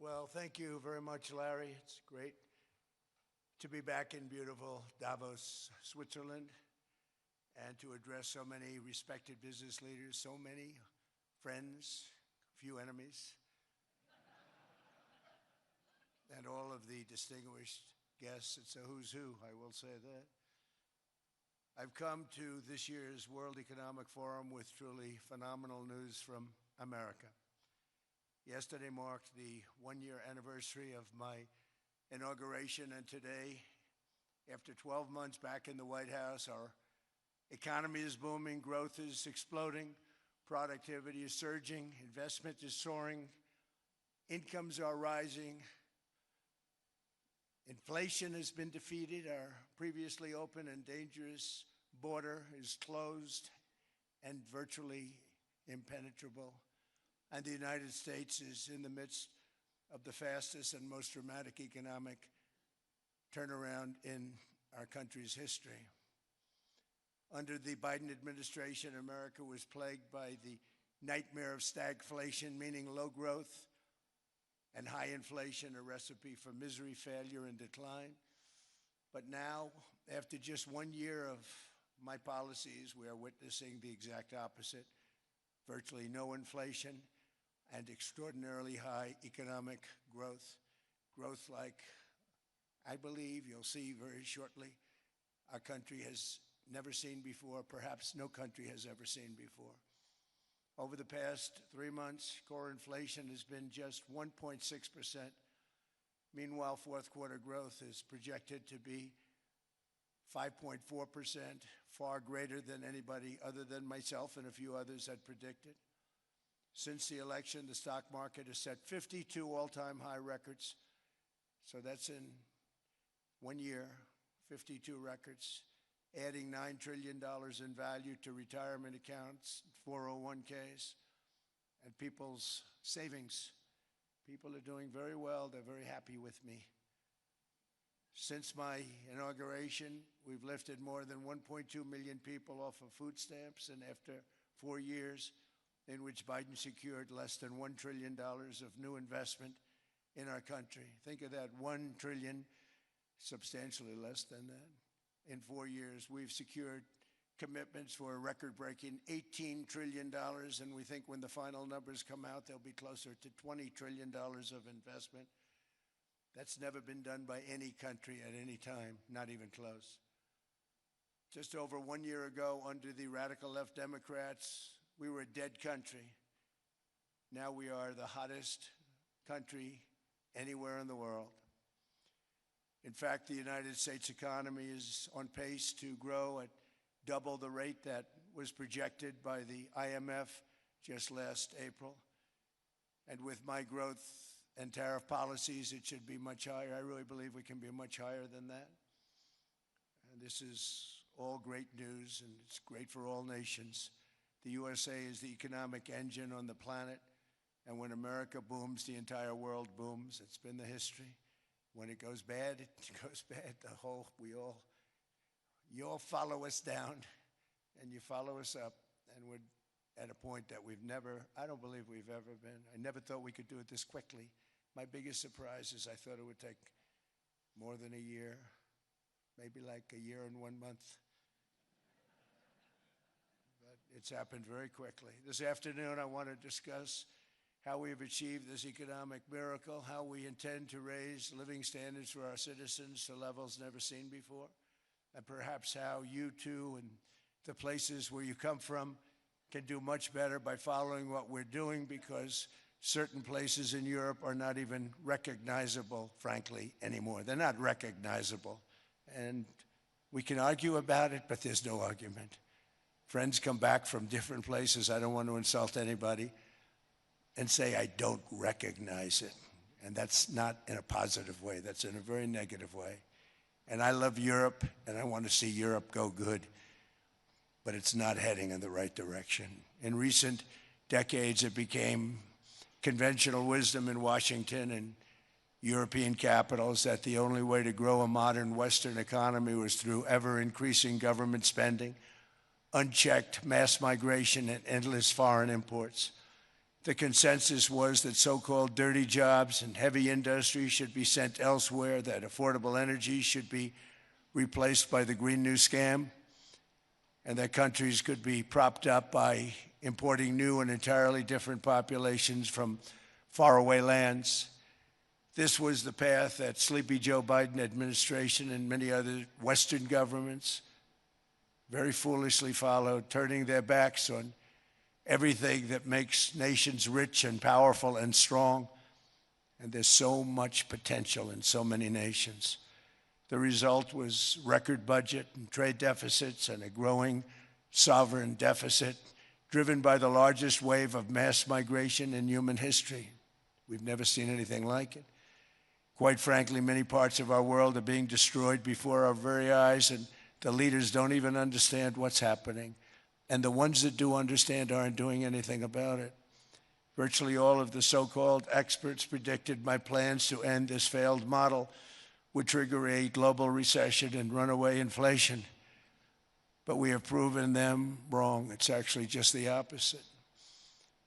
Well, thank you very much, Larry. It's great to be back in beautiful Davos, Switzerland, and to address so many respected business leaders, so many friends, few enemies, and all of the distinguished guests. It's a who's who, I will say that. I've come to this year's World Economic Forum with truly phenomenal news from America. Yesterday marked the one-year anniversary of my inauguration, and today, after 12 months back in the White House, our economy is booming, growth is exploding, productivity is surging, investment is soaring, incomes are rising, inflation has been defeated, our previously open and dangerous border is closed and virtually impenetrable, and the United States is in the midst of the fastest and most dramatic economic turnaround in our country's history. Under the Biden administration, America was plagued by the nightmare of stagflation, meaning low growth and high inflation, a recipe for misery, failure, and decline. But now, after just 1 year of my policies, we are witnessing the exact opposite: virtually no inflation and extraordinarily high economic growth. Growth like I believe you'll see very shortly our country has never seen before, perhaps no country has ever seen before. Over the past 3 months, core inflation has been just 1.6%. Meanwhile, fourth quarter growth is projected to be 5.4%, far greater than anybody other than myself and a few others had predicted. Since the election, the stock market has set 52 all-time high records. So that's in 1 year, 52 records, adding $9 trillion in value to retirement accounts, 401ks, and people's savings. People are doing very well. They're very happy with me. Since my inauguration, we've lifted more than 1.2 million people off of food stamps, and after 4 years, in which Biden secured less than $1 trillion of new investment in our country. Think of that, $1 trillion, substantially less than that. In 4 years, we've secured commitments for a record-breaking $18 trillion, and we think when the final numbers come out, they'll be closer to $20 trillion of investment. That's never been done by any country at any time, not even close. Just over 1 year ago, under the radical left Democrats, we were a dead country. Now we are the hottest country anywhere in the world. In fact, the United States economy is on pace to grow at double the rate that was projected by the IMF just last April. And with my growth and tariff policies, it should be much higher. I really believe we can be much higher than that. And this is all great news, and it's great for all nations. The USA is the economic engine on the planet, and when America booms, the entire world booms. It's been the history. When it goes bad, it goes bad. You all follow us down, and you follow us up, and we're at a point that I don't believe we've ever been. I never thought we could do it this quickly. My biggest surprise is I thought it would take more than a year, maybe like a year and 1 month. It's happened very quickly. This afternoon, I want to discuss how we have achieved this economic miracle, how we intend to raise living standards for our citizens to levels never seen before, and perhaps how you too and the places where you come from can do much better by following what we're doing, because certain places in Europe are not even recognizable, frankly, anymore. They're not recognizable. And we can argue about it, but there's no argument. Friends come back from different places. I don't want to insult anybody and say I don't recognize it. And that's not in a positive way. That's in a very negative way. And I love Europe, and I want to see Europe go good, but it's not heading in the right direction. In recent decades, it became conventional wisdom in Washington and European capitals that the only way to grow a modern Western economy was through ever-increasing government spending, unchecked mass migration, and endless foreign imports. The consensus was that so-called dirty jobs and heavy industry should be sent elsewhere, that affordable energy should be replaced by the Green New Scam, and that countries could be propped up by importing new and entirely different populations from faraway lands. This was the path that Sleepy Joe Biden administration and many other Western governments very foolishly followed, turning their backs on everything that makes nations rich and powerful and strong. And there's so much potential in so many nations. The result was record budget and trade deficits and a growing sovereign deficit driven by the largest wave of mass migration in human history. We've never seen anything like it. Quite frankly, many parts of our world are being destroyed before our very eyes, and the leaders don't even understand what's happening. And the ones that do understand aren't doing anything about it. Virtually all of the so-called experts predicted my plans to end this failed model would trigger a global recession and runaway inflation. But we have proven them wrong. It's actually just the opposite.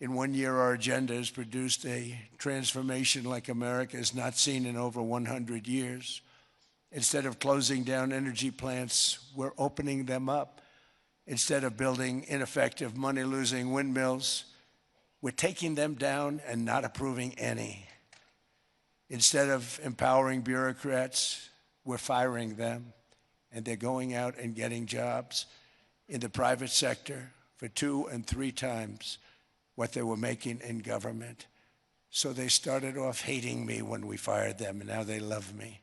In 1 year, our agenda has produced a transformation like America has not seen in over 100 years. Instead of closing down energy plants, we're opening them up. Instead of building ineffective, money-losing windmills, we're taking them down and not approving any. Instead of empowering bureaucrats, we're firing them, and they're going out and getting jobs in the private sector for 2 and 3 times what they were making in government. So they started off hating me when we fired them, and now they love me.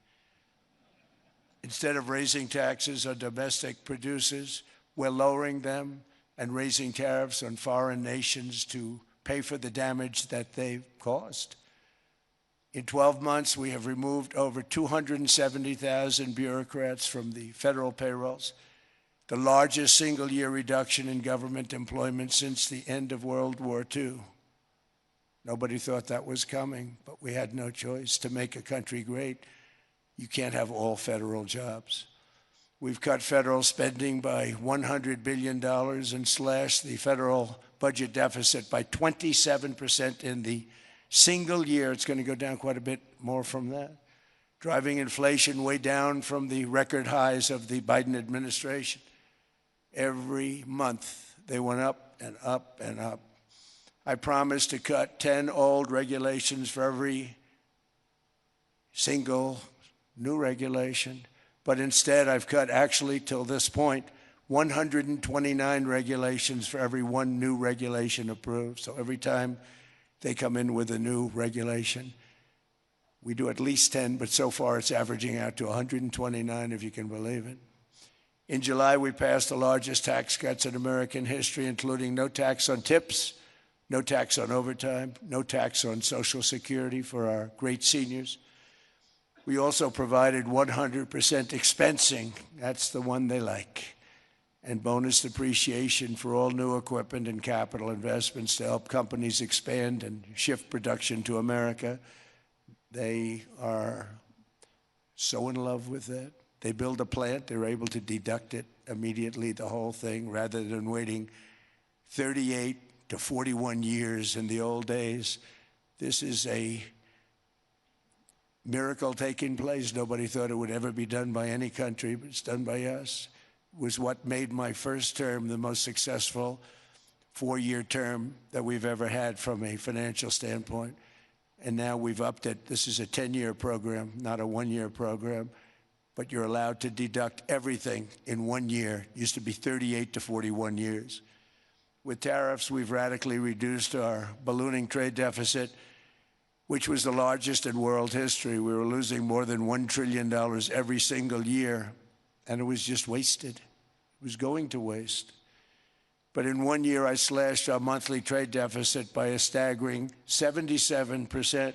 Instead of raising taxes on domestic producers, we're lowering them and raising tariffs on foreign nations to pay for the damage that they've caused. In 12 months, we have removed over 270,000 bureaucrats from the federal payrolls, the largest single-year reduction in government employment since the end of World War II. Nobody thought that was coming, but we had no choice. To make a country great, you can't have all federal jobs. We've cut federal spending by $100 billion and slashed the federal budget deficit by 27% in the single year. It's going to go down quite a bit more from that, driving inflation way down from the record highs of the Biden administration. Every month, they went up and up and up. I promised to cut 10 old regulations for every single new regulation, but instead I've cut, actually till this point, 129 regulations for every 1 new regulation approved. So every time they come in with a new regulation, we do at least 10, but so far it's averaging out to 129, if you can believe it. In July, we passed the largest tax cuts in American history, including no tax on tips, no tax on overtime, no tax on Social Security for our great seniors. We also provided 100% expensing, that's the one they like, and bonus depreciation for all new equipment and capital investments to help companies expand and shift production to America. They are so in love with that. They build a plant, they're able to deduct it immediately, the whole thing, rather than waiting 38 to 41 years in the old days. This is a miracle taking place. Nobody thought it would ever be done by any country, but it's done by us. It was what made my first term the most successful 4-year term that we've ever had from a financial standpoint. And now we've upped it. This is a 10-year program, not a 1-year program. But you're allowed to deduct everything in 1 year. It used to be 38 to 41 years. With tariffs, we've radically reduced our ballooning trade deficit, which was the largest in world history. We were losing more than $1 trillion every single year, and it was just wasted. It was going to waste. But in 1 year, I slashed our monthly trade deficit by a staggering 77%,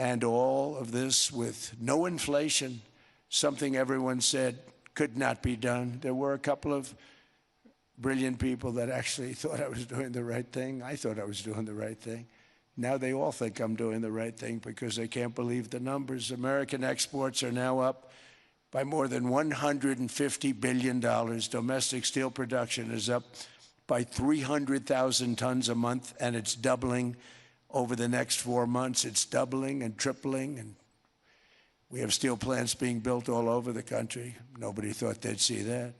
and all of this with no inflation, something everyone said could not be done. There were a couple of brilliant people that actually thought I was doing the right thing. I thought I was doing the right thing. Now they all think I'm doing the right thing because they can't believe the numbers. American exports are now up by more than $150 billion. Domestic steel production is up by 300,000 tons a month, and it's doubling over the next 4 months. It's doubling and tripling, and we have steel plants being built all over the country. Nobody thought they'd see that.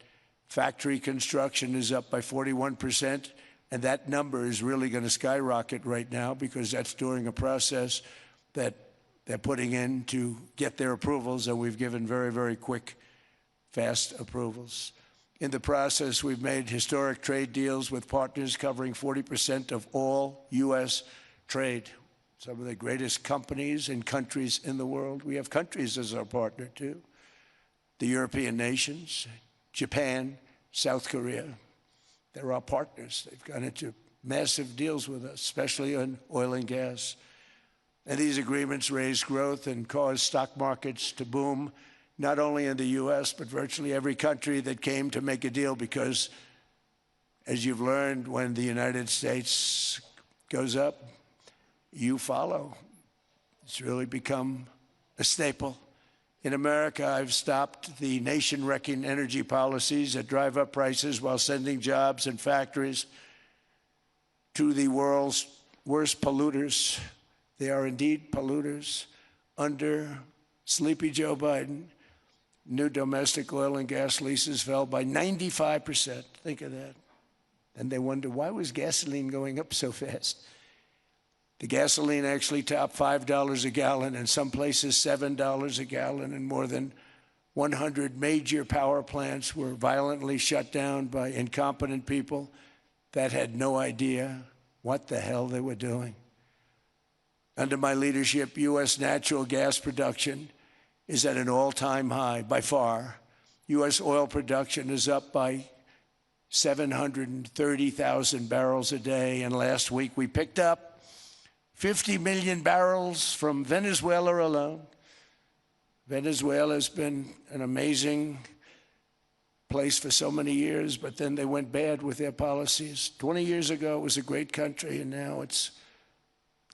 Factory construction is up by 41%, and that number is really going to skyrocket right now because that's during a process that they're putting in to get their approvals, and we've given very, very quick, fast approvals. In the process, we've made historic trade deals with partners covering 40% of all U.S. trade. Some of the greatest companies and countries in the world. We have countries as our partner, too. The European nations, Japan, South Korea. They're our partners. They've gone into massive deals with us, especially on oil and gas. And these agreements raise growth and cause stock markets to boom, not only in the U.S., but virtually every country that came to make a deal, because, as you've learned, when the United States goes up, you follow. It's really become a staple. In America, I've stopped the nation-wrecking energy policies that drive up prices while sending jobs and factories to the world's worst polluters. They are indeed polluters. Under sleepy Joe Biden, new domestic oil and gas leases fell by 95%. Think of that. And they wonder, why was gasoline going up so fast? The gasoline actually topped $5 a gallon, in some places $7 a gallon, and more than 100 major power plants were violently shut down by incompetent people that had no idea what the hell they were doing. Under my leadership, U.S. natural gas production is at an all-time high, by far. U.S. oil production is up by 730,000 barrels a day, and last week we picked up 50 million barrels from Venezuela alone. Venezuela has been an amazing place for so many years, but then they went bad with their policies. 20 years ago, it was a great country, and now it's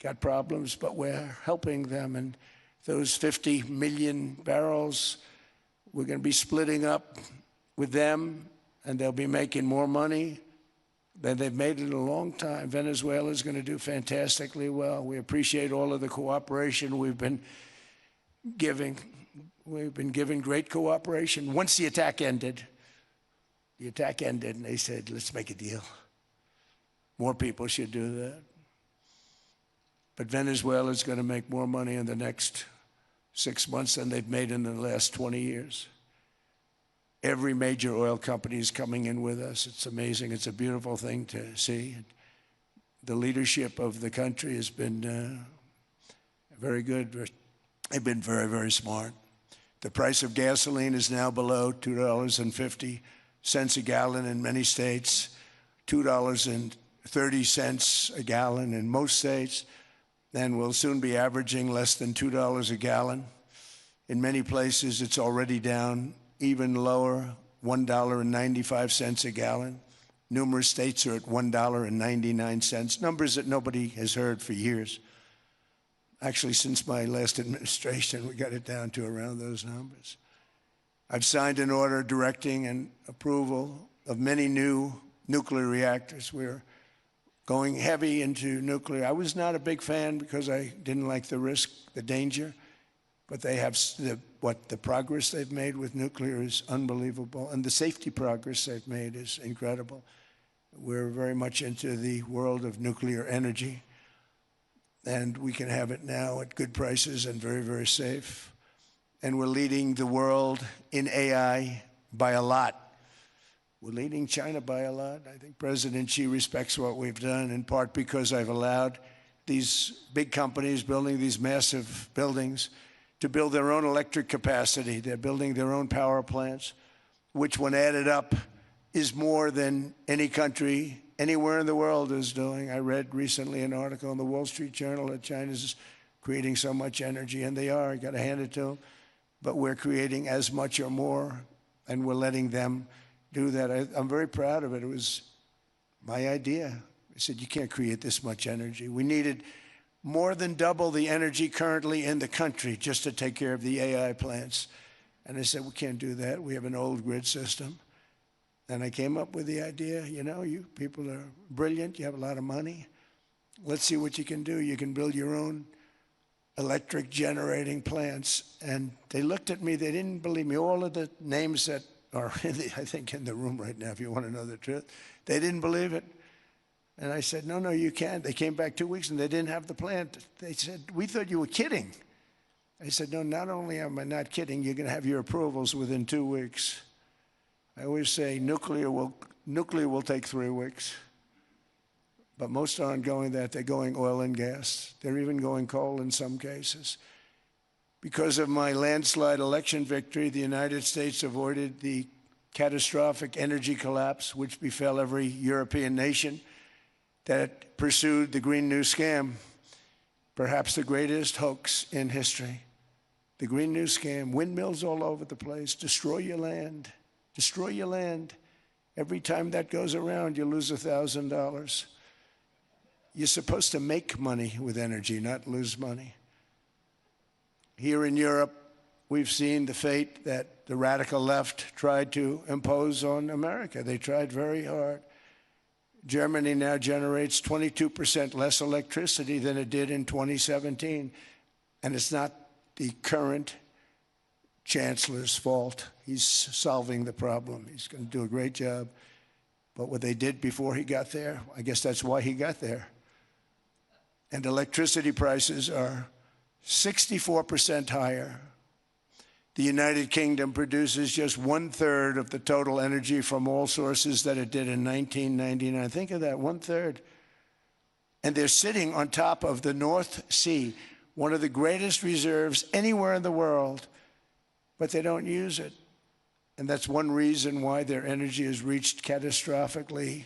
got problems, but we're helping them. And those 50 million barrels, we're going to be splitting up with them, and they'll be making more money than they've made in a long time. Venezuela is going to do fantastically well. We appreciate all of the cooperation we've been giving. We've been giving great cooperation. Once the attack ended, and they said, let's make a deal. More people should do that. But Venezuela is going to make more money in the next 6 months than they've made in the last 20 years. Every major oil company is coming in with us. It's amazing. It's a beautiful thing to see. The leadership of the country has been very good. They've been very, very smart. The price of gasoline is now below $2.50 a gallon in many states, $2.30 a gallon in most states, and will soon be averaging less than $2 a gallon. In many places, it's already down even lower, $1.95 a gallon. Numerous states are at $1.99, numbers that nobody has heard for years. Actually, since my last administration, we got it down to around those numbers. I've signed an order directing and approval of many new nuclear reactors. We're going heavy into nuclear. I was not a big fan because I didn't like the risk, the danger. But they have the progress they've made with nuclear is unbelievable, and the safety progress they've made is incredible. We're very much into the world of nuclear energy, and we can have it now at good prices and very, very safe. And we're leading the world in AI by a lot. We're leading China by a lot. I think President Xi respects what we've done, in part because I've allowed these big companies building these massive buildings to build their own electric capacity. They're building their own power plants, which, when added up, is more than any country anywhere in the world is doing. I read recently an article in the Wall Street Journal that China's creating so much energy, and they are. I got to hand it to them. But we're creating as much or more, and we're letting them do that. I'm very proud of it. It was my idea. I said, you can't create this much energy. We needed more than double the energy currently in the country just to take care of the AI plants. And I said, we can't do that. We have an old grid system. And I came up with the idea, you know, you people are brilliant, you have a lot of money. Let's see what you can do. You can build your own electric generating plants. And they looked at me, they didn't believe me. All of the names that are, I think, in the room right now, if you want to know the truth, they didn't believe it. And I said, no, you can't. They came back 2 weeks and they didn't have the plant. They said, we thought you were kidding. I said, no, not only am I not kidding, you're going to have your approvals within 2 weeks. I always say nuclear will take 3 weeks. But most aren't going that. They're going oil and gas. They're even going coal in some cases. Because of my landslide election victory, the United States avoided the catastrophic energy collapse which befell every European nation that pursued the Green New Scam, perhaps the greatest hoax in history. The Green New Scam, windmills all over the place, destroy your land, destroy your land. Every time that goes around, you lose $1,000. You're supposed to make money with energy, not lose money. Here in Europe, we've seen the fate that the radical left tried to impose on America. They tried very hard. Germany now generates 22% less electricity than it did in 2017. And it's not the current chancellor's fault. He's solving the problem. He's going to do a great job. But what they did before he got there, I guess that's why he got there. And electricity prices are 64% higher. The United Kingdom produces just 1/3 of the total energy from all sources that it did in 1999. Think of that, 1/3. And they're sitting on top of the North Sea, one of the greatest reserves anywhere in the world, but they don't use it. And that's one reason why their energy has reached catastrophically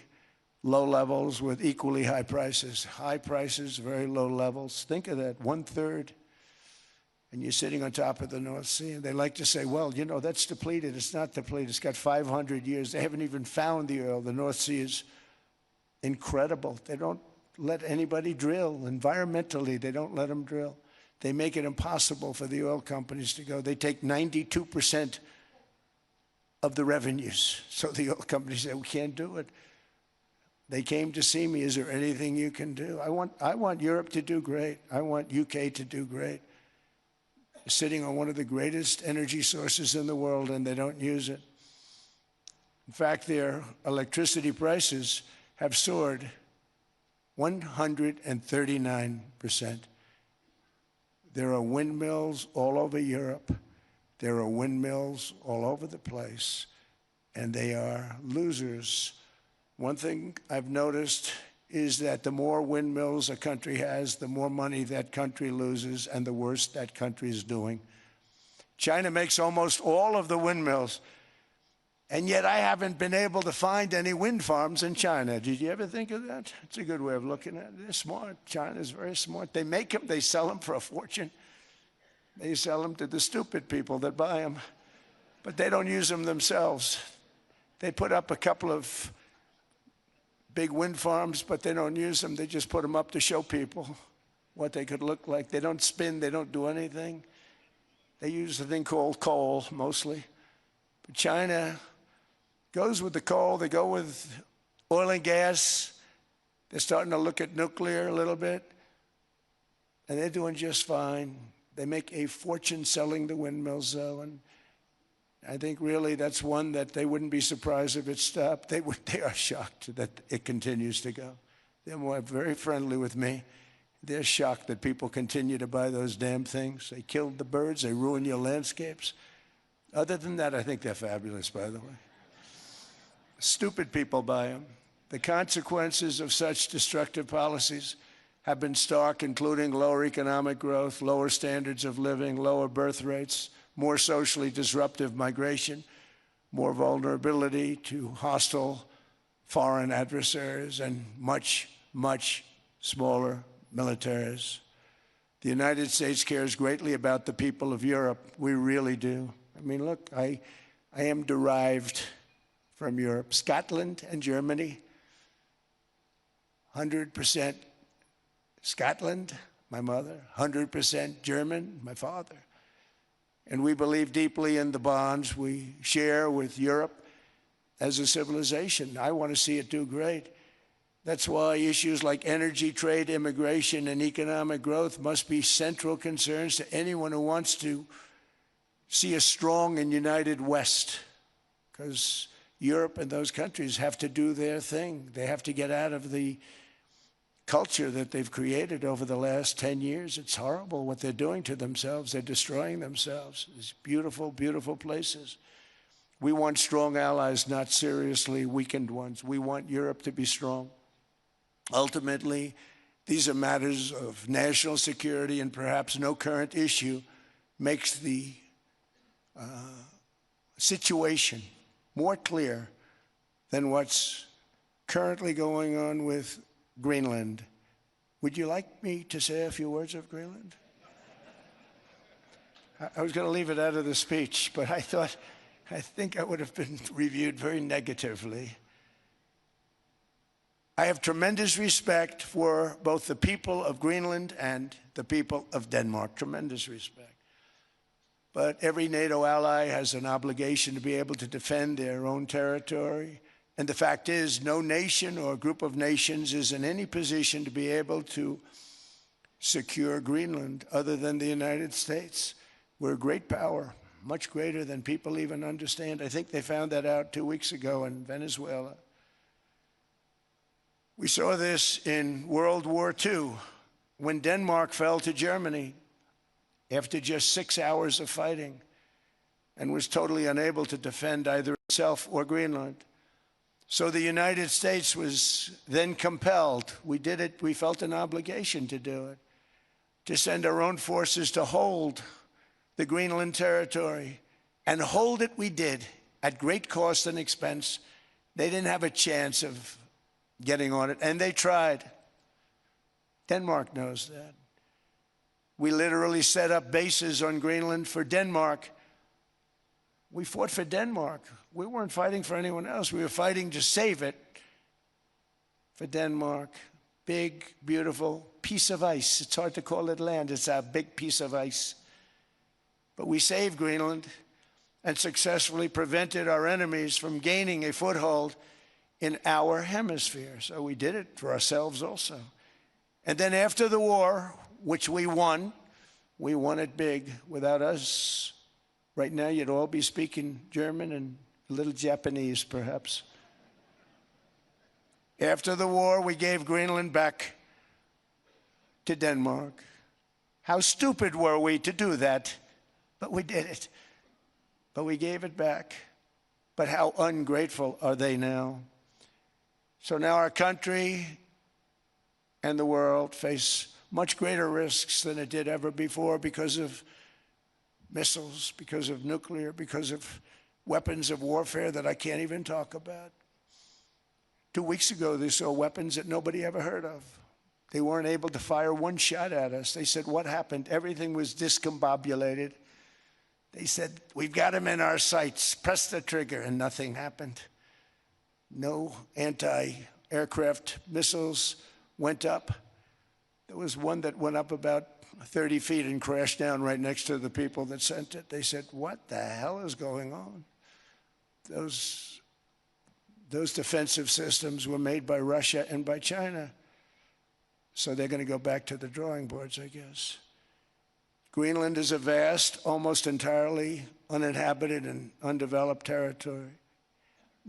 low levels with equally high prices. High prices, very low levels. Think of that, 1/3. And you're sitting on top of the North Sea. And they like to say, well, you know, that's depleted. It's not depleted. It's got 500 years. They haven't even found the oil. The North Sea is incredible. They don't let anybody drill. Environmentally, they don't let them drill. They make it impossible for the oil companies to go. They take 92% of the revenues. So the oil companies say, we can't do it. They came to see me. Is there anything you can do? I want Europe to do great. I want UK to do great. Sitting on one of the greatest energy sources in the world, and they don't use it. In fact, their electricity prices have soared 139%. There are windmills all over Europe. There are windmills all over the place, and they are losers. One thing I've noticed is that the more windmills a country has, the more money that country loses and the worse that country is doing. China makes almost all of the windmills, and yet I haven't been able to find any wind farms in China. Did you ever think of that? It's a good way of looking at it. They're smart. China's very smart. They make them, they sell them for a fortune. They sell them to the stupid people that buy them, but they don't use them themselves. They put up a couple of big wind farms, but they don't use them. They just put them up to show people what they could look like. They don't spin. They don't do anything. They use a thing called coal, mostly. But China goes with the coal. They go with oil and gas. They're starting to look at nuclear a little bit. And they're doing just fine. They make a fortune selling the windmills, though. And I think really that's one that they wouldn't be surprised if it stopped. They are shocked that it continues to go. They're very friendly with me. They're shocked that people continue to buy those damn things. They killed the birds. They ruin your landscapes. Other than that, I think they're fabulous, by the way. Stupid people buy them. The consequences of such destructive policies have been stark, including lower economic growth, lower standards of living, lower birth rates, more socially disruptive migration, more vulnerability to hostile foreign adversaries, and much, much smaller militaries. The United States cares greatly about the people of Europe. We really do. I mean, look, I am derived from Europe. Scotland and Germany, 100% Scotland, my mother, 100% German, my father. And we believe deeply in the bonds we share with Europe. as a civilization. I want to see it do great. That's why issues like energy, trade, immigration, and economic growth must be central concerns to anyone who wants to see a strong and united West, because Europe and those countries have to do their thing. They have to get out of the culture that they've created over the last 10 years. It's horrible what they're doing to themselves. They're destroying themselves. These beautiful, beautiful places. We want strong allies, not seriously weakened ones. We want Europe to be strong. Ultimately, these are matters of national security, and perhaps no current issue makes the situation more clear than what's currently going on with Greenland. Would you like me to say a few words of Greenland? I was going to leave it out of the speech, but I think I would have been reviewed very negatively. I have tremendous respect for both the people of Greenland and the people of Denmark, tremendous respect. But every NATO ally has an obligation to be able to defend their own territory. And the fact is, no nation or group of nations is in any position to be able to secure Greenland other than the United States. We're a great power, much greater than people even understand. I think they found that out 2 weeks ago in Venezuela. We saw this in World War II, when Denmark fell to Germany after just 6 hours of fighting and was totally unable to defend either itself or Greenland. So the United States was then compelled, we did it, we felt an obligation to do it, to send our own forces to hold the Greenland territory. And hold it we did, at great cost and expense. They didn't have a chance of getting on it, and they tried. Denmark knows that. We literally set up bases on Greenland for Denmark. We fought for Denmark. We weren't fighting for anyone else. We were fighting to save it for Denmark. Big, beautiful piece of ice. It's hard to call it land. It's a big piece of ice. But we saved Greenland and successfully prevented our enemies from gaining a foothold in our hemisphere. So we did it for ourselves also. And then after the war, which we won it big. Without us, right now you'd all be speaking German and a little Japanese, perhaps. After the war, we gave Greenland back to Denmark. How stupid were we to do that? But we did it. But we gave it back. But how ungrateful are they now? So now our country and the world face much greater risks than it did ever before because of missiles, because of nuclear, because of weapons of warfare that I can't even talk about. 2 weeks ago, they saw weapons that nobody ever heard of. They weren't able to fire one shot at us. They said, what happened? Everything was discombobulated. They said, we've got them in our sights. Press the trigger, and nothing happened. No anti-aircraft missiles went up. There was one that went up about 30 feet and crashed down right next to the people that sent it. They said, what the hell is going on? Those defensive systems were made by Russia and by China. So they're going to go back to the drawing boards, I guess. Greenland is a vast, almost entirely uninhabited and undeveloped territory.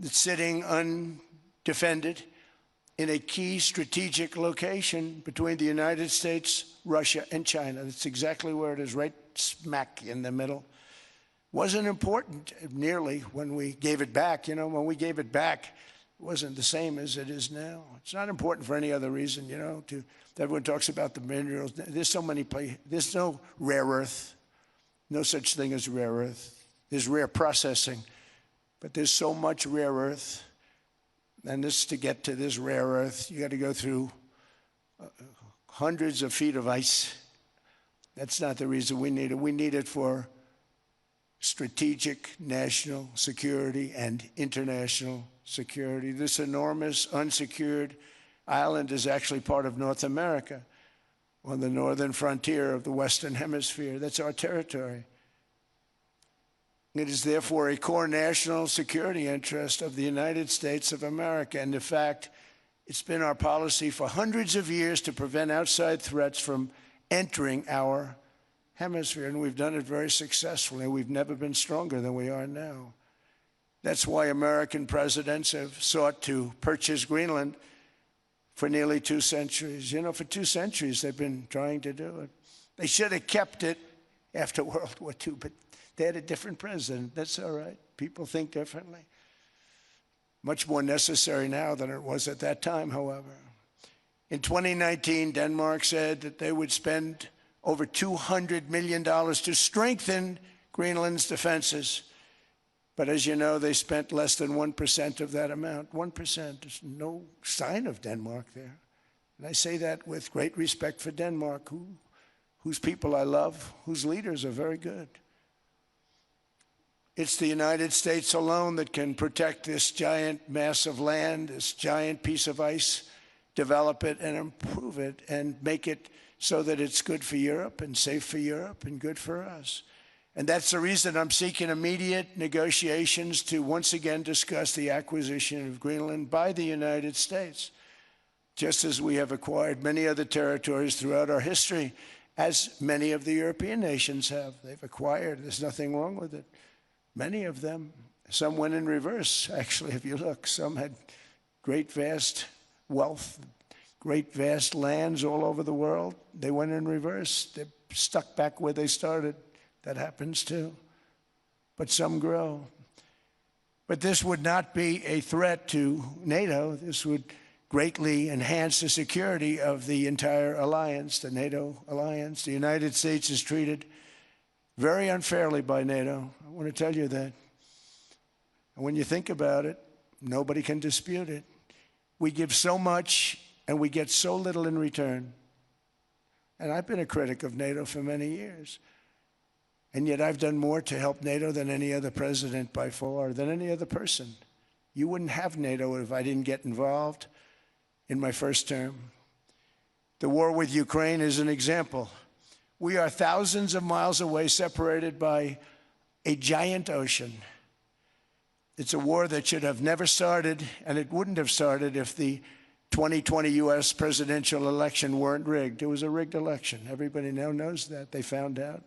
It's sitting undefended in a key strategic location between the United States, Russia, and China. That's exactly where it is, right smack in the middle. Wasn't important nearly when we gave it back. You know, when we gave it back, it wasn't the same as it is now. It's not important for any other reason, you know. Everyone talks about the minerals. There's so many places. There's no rare earth. No such thing as rare earth. There's rare processing. But there's so much rare earth. And to get to this rare earth, you got to go through hundreds of feet of ice. That's not the reason we need it. We need it for strategic national security and international security. This enormous unsecured island is actually part of North America on the northern frontier of the Western Hemisphere. That's our territory. It is therefore a core national security interest of the United States of America. And in fact, it's been our policy for hundreds of years to prevent outside threats from entering our hemisphere. And we've done it very successfully. We've never been stronger than we are now. That's why American presidents have sought to purchase Greenland for nearly 2 centuries. You know, for 2 centuries they've been trying to do it. They should have kept it after World War II, but they had a different president. That's all right. People think differently. Much more necessary now than it was at that time, however. In 2019, Denmark said that they would spend over $200 million to strengthen Greenland's defenses. But as you know, they spent less than 1% of that amount. 1%. There's no sign of Denmark there. And I say that with great respect for Denmark, whose people I love, whose leaders are very good. It's the United States alone that can protect this giant mass of land, this giant piece of ice, develop it and improve it and make it so that it's good for Europe and safe for Europe and good for us. And that's the reason I'm seeking immediate negotiations to once again discuss the acquisition of Greenland by the United States, just as we have acquired many other territories throughout our history, as many of the European nations have. They've acquired. There's nothing wrong with it. Many of them. Some went in reverse, actually, if you look. Some had great, vast wealth, great, vast lands all over the world. They went in reverse. They're stuck back where they started. That happens too. But some grow. But this would not be a threat to NATO. This would greatly enhance the security of the entire alliance, the NATO alliance. The United States is treated very unfairly by NATO. I want to tell you that. And when you think about it, nobody can dispute it. We give so much and we get so little in return. And I've been a critic of NATO for many years. And yet I've done more to help NATO than any other president by far, than any other person. You wouldn't have NATO if I didn't get involved in my first term. The war with Ukraine is an example. We are thousands of miles away, separated by a giant ocean. It's a war that should have never started, and it wouldn't have started if the 2020 U.S. presidential election weren't rigged. It was a rigged election. Everybody now knows that. They found out.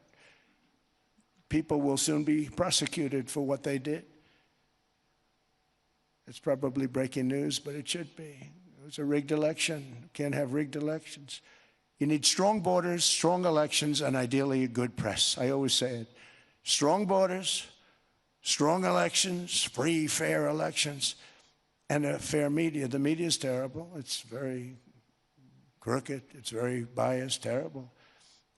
People will soon be prosecuted for what they did. It's probably breaking news, but it should be. It was a rigged election. Can't have rigged elections. You need strong borders, strong elections, and ideally a good press. I always say it. Strong borders, strong elections, free, fair elections, and a fair media. The media is terrible. It's very crooked. It's very biased, terrible.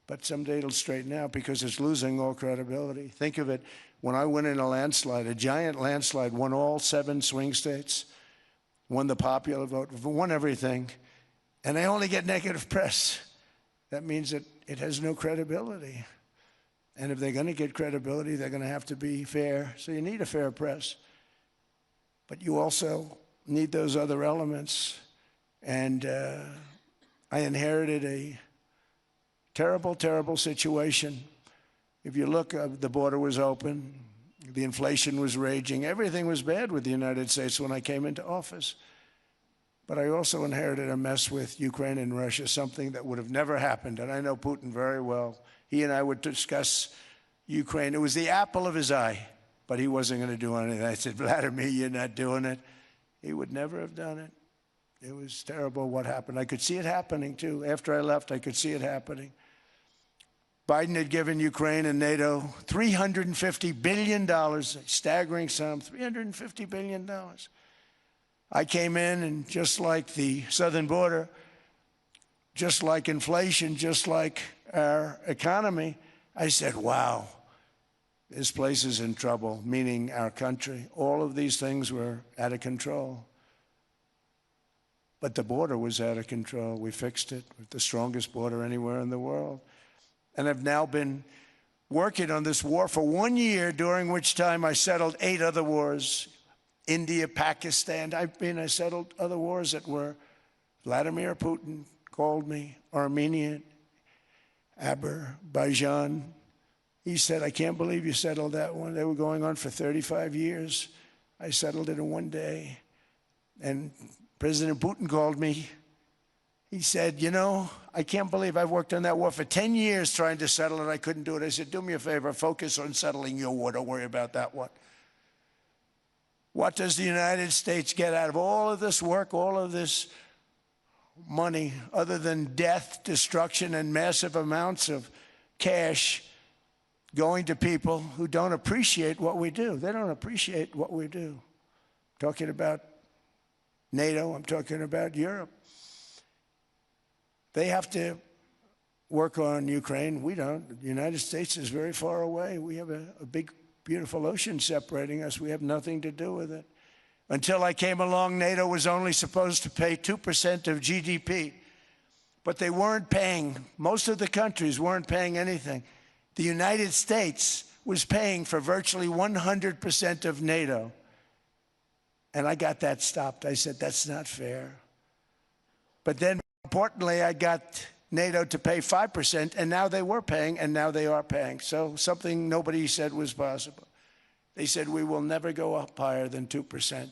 But someday it'll straighten out because it's losing all credibility. Think of it. When I went in a landslide, a giant landslide, won all 7 swing states, won the popular vote, won everything, and they only get negative press. That means that it has no credibility. And if they're going to get credibility, they're going to have to be fair. So you need a fair press. But you also need those other elements. And I inherited a terrible, terrible situation. If you look, the border was open. The inflation was raging. Everything was bad with the United States when I came into office. But I also inherited a mess with Ukraine and Russia, something that would have never happened. And I know Putin very well. He and I would discuss Ukraine. It was the apple of his eye, but he wasn't going to do anything. I said, Vladimir, you're not doing it. He would never have done it. It was terrible what happened. I could see it happening, too. After I left, I could see it happening. Biden had given Ukraine and NATO $350 billion, a staggering sum, $350 billion. I came in, and just like the southern border, just like inflation, just like our economy, I said, wow, this place is in trouble, meaning our country. All of these things were out of control. But the border was out of control. We fixed it with the strongest border anywhere in the world. And I've now been working on this war for 1 year, during which time I settled 8 other wars. India, Pakistan, I settled other wars that were Vladimir Putin called me, Armenia, Azerbaijan, He said, I can't believe you settled that one. They were going on for 35 years. I settled it in one day. And President Putin called me. He said, you know, I can't believe I've worked on that war for 10 years trying to settle it. I couldn't do it. I said, do me a favor, focus on settling your war. Don't worry about that one. What does the United States get out of all of this work, all of this money, other than death, destruction, and massive amounts of cash going to people who don't appreciate what we do? They don't appreciate what we do. I'm talking about NATO, I'm talking about Europe. They have to work on Ukraine. We don't. The United States is very far away. We have a big, beautiful ocean separating us. We have nothing to do with it. Until I came along, NATO was only supposed to pay 2% of GDP. But they weren't paying, most of the countries weren't paying anything. The United States was paying for virtually 100% of NATO. And I got that stopped. I said, that's not fair. But then, importantly, I got NATO to pay 5%, and now they were paying, and now they are paying. So something nobody said was possible. They said, we will never go up higher than 2%.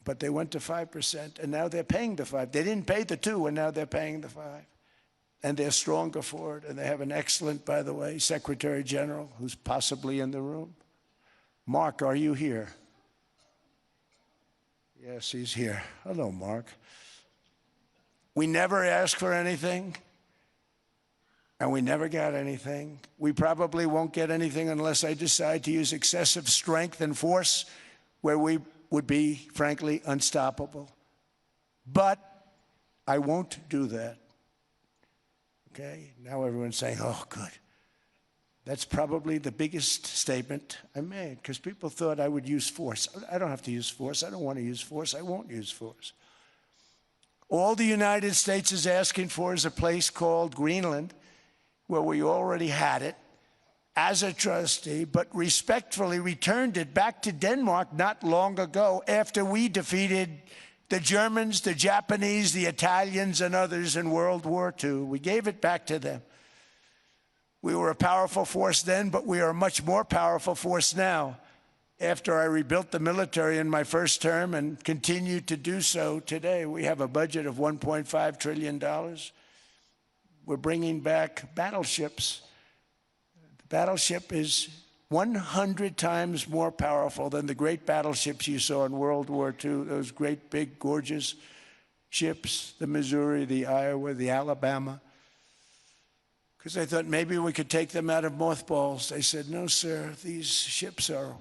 But they went to 5%, and now they're paying the 5%. They didn't pay the 2%, and now they're paying the 5%. And they're stronger for it, and they have an excellent, by the way, Secretary General, who's possibly in the room. Mark, are you here? Yes, he's here. Hello, Mark. We never asked for anything, and we never got anything. We probably won't get anything unless I decide to use excessive strength and force where we would be, frankly, unstoppable. But I won't do that. Okay? Now everyone's saying, oh, good. That's probably the biggest statement I made, because people thought I would use force. I don't have to use force. I don't want to use force. I won't use force. All the United States is asking for is a place called Greenland, where we already had it as a trustee, but respectfully returned it back to Denmark not long ago after we defeated the Germans, the Japanese, the Italians, and others in World War II. We gave it back to them. We were a powerful force then, but we are a much more powerful force now, after I rebuilt the military in my first term and continue to do so today. We have a budget of $1.5 trillion. We're bringing back battleships. The battleship is 100 times more powerful than the great battleships you saw in World War II, those great, big, gorgeous ships, the Missouri, the Iowa, the Alabama. Because I thought maybe we could take them out of mothballs. They said, no, sir, these ships are